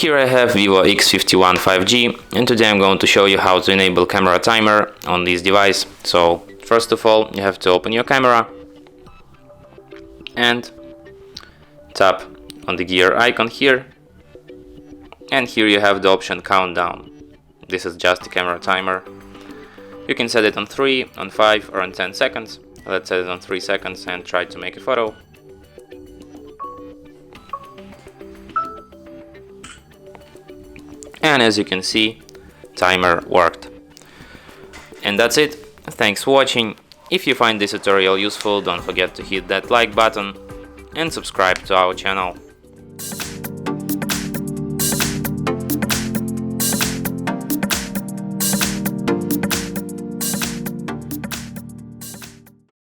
Here I have VIVO X51 5G, and today I'm going to show you how to enable camera timer on this device. So first of all, you have to open your camera and tap on the gear icon here, and here you have the option countdown. This is just the camera timer. You can set it on 3, on 5 or on 10 seconds. Let's set it on 3 seconds and try to make a photo. And as you can see, timer worked. And that's it. Thanks for watching. If you find this tutorial useful, don't forget to hit that like button and subscribe to our channel.